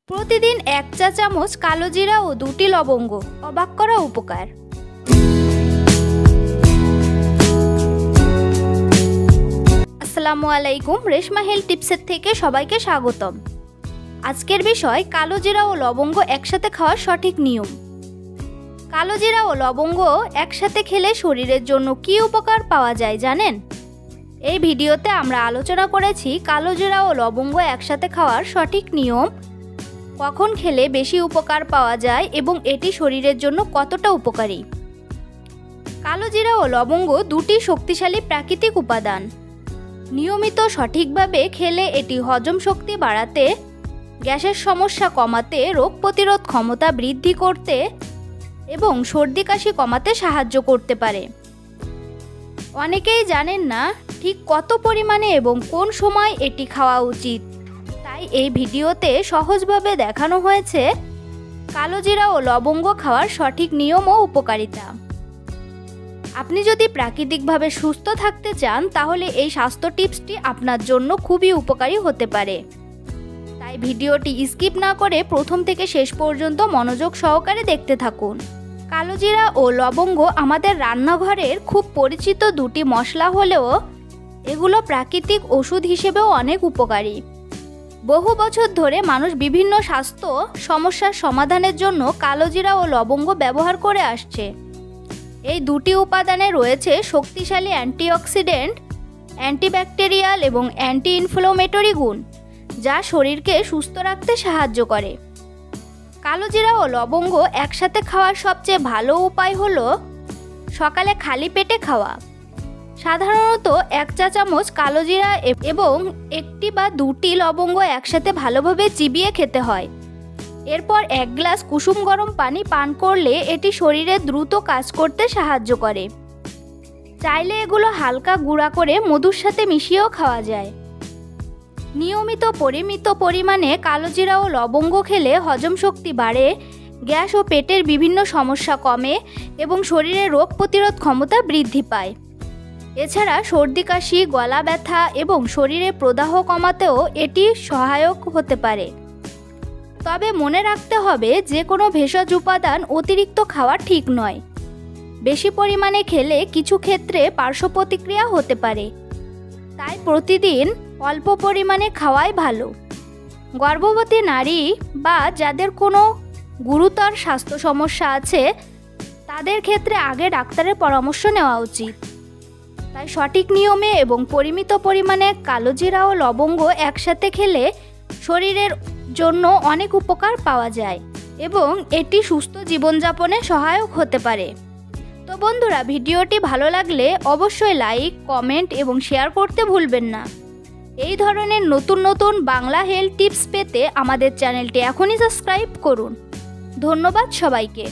প্রতিদিন 1 চা চামচ কালো জিরা ও 2টি লবঙ্গ, অবাক করা উপকার। আসসালামু আলাইকুম, রেশমা হেলথ টিপসের থেকে সবাইকে স্বাগতম। আজকের বিষয় কালো জিরা ও লবঙ্গ একসাথে খাওয়ার সঠিক নিয়ম। কালো জিরা ও লবঙ্গ একসাথে খেলে শরীরের জন্য কী উপকার পাওয়া যায় জানেন? এই ভিডিওতে আমরা আলোচনা করেছি কালো জিরা ও লবঙ্গ একসাথে খাওয়ার সঠিক নিয়ম, কখন খেলে বেশি উপকার পাওয়া যায় এবং এটি শরীরের জন্য কতটা উপকারী। কালো জিরা ও লবঙ্গ দুটি শক্তিশালী প্রাকৃতিক উপাদান। নিয়মিত সঠিকভাবে খেলে এটি হজম শক্তি বাড়াতে, গ্যাসের সমস্যা কমাতে, রোগ প্রতিরোধ ক্ষমতা বৃদ্ধি করতে এবং সর্দি কাশি কমাতে সাহায্য করতে পারে। অনেকেই জানেন না ঠিক কত পরিমাণে এবং কোন সময় এটি খাওয়া উচিত। তাই এই ভিডিওতে সহজভাবে দেখানো হয়েছে কালো জিরা ও লবঙ্গ খাওয়ার সঠিক নিয়ম ও উপকারিতা। আপনি যদি প্রাকৃতিকভাবে সুস্থ থাকতে চান তাহলে এই স্বাস্থ্য টিপসটি আপনার জন্য খুবই উপকারী হতে পারে। তাই ভিডিওটি স্কিপ না করে প্রথম থেকে শেষ পর্যন্ত মনোযোগ সহকারে দেখতে থাকুন। কালো জিরা ও লবঙ্গ আমাদের রান্নাঘরের খুব পরিচিত দুটি মশলা হলেও এগুলো প্রাকৃতিক ওষুধ হিসেবেও অনেক উপকারী। বহু বছর ধরে মানুষ বিভিন্ন স্বাস্থ্য সমস্যার সমাধানের জন্য কালো জিরা ও লবঙ্গ ব্যবহার করে আসছে। এই দুটি উপাদানে রয়েছে শক্তিশালী অ্যান্টিঅক্সিডেন্ট, অ্যান্টিব্যাকটেরিয়াল এবং অ্যান্টি ইনফ্লামেটরি গুণ, যা শরীরকে সুস্থ রাখতে সাহায্য করে। কালো জিরা ও লবঙ্গ একসাথে খাওয়ার সবচেয়ে ভালো উপায় হলো সকালে খালি পেটে খাওয়া। সাধারণত 1 চা চামচ কালো জিরা এবং 1টি বা 2টি লবঙ্গ একসাথে ভালোভাবে চিবিয়ে খেতে হয়। এরপর 1 গ্লাস কুসুম গরম পানি পান করলে এটি শরীরে দ্রুত কাজ করতে সাহায্য করে। চাইলে এগুলো হালকা গুঁড়া করে মধুর সাথে মিশিয়েও খাওয়া যায়। নিয়মিত পরিমিত পরিমাণে কালো জিরা ও লবঙ্গ খেলে হজম শক্তি বাড়ে, গ্যাস ও পেটের বিভিন্ন সমস্যা কমে এবং শরীরে রোগ প্রতিরোধ ক্ষমতা বৃদ্ধি পায়। এছাড়া সর্দি কাশি, গলা ব্যথা এবং শরীরে প্রদাহ কমাতেও এটি সহায়ক হতে পারে। তবে মনে রাখতে হবে যে কোনো ভেষজ উপাদান অতিরিক্ত খাওয়া ঠিক নয়। বেশি পরিমাণে খেলে কিছু ক্ষেত্রে পার্শ্ব প্রতিক্রিয়া হতে পারে। তাই প্রতিদিন অল্প পরিমাণে খাওয়াই ভালো। গর্ভবতী নারী বা যাদের কোনো গুরুতর স্বাস্থ্য সমস্যা আছে তাদের ক্ষেত্রে আগে ডাক্তারের পরামর্শ নেওয়া উচিত। তাই সঠিক নিয়মে এবং পরিমিত পরিমাণে কালো জিরা ও লবঙ্গ একসাথে খেলে শরীরের জন্য অনেক উপকার পাওয়া যায় এবং এটি সুস্থ জীবনযাপনে সহায়ক হতে পারে। তো বন্ধুরা, ভিডিওটি ভালো লাগলে অবশ্যই লাইক, কমেন্ট এবং শেয়ার করতে ভুলবেন না। এই ধরনের নতুন নতুন বাংলা হেলথ টিপস পেতে আমাদের চ্যানেলটি এখনই সাবস্ক্রাইব করুন। ধন্যবাদ সবাইকে।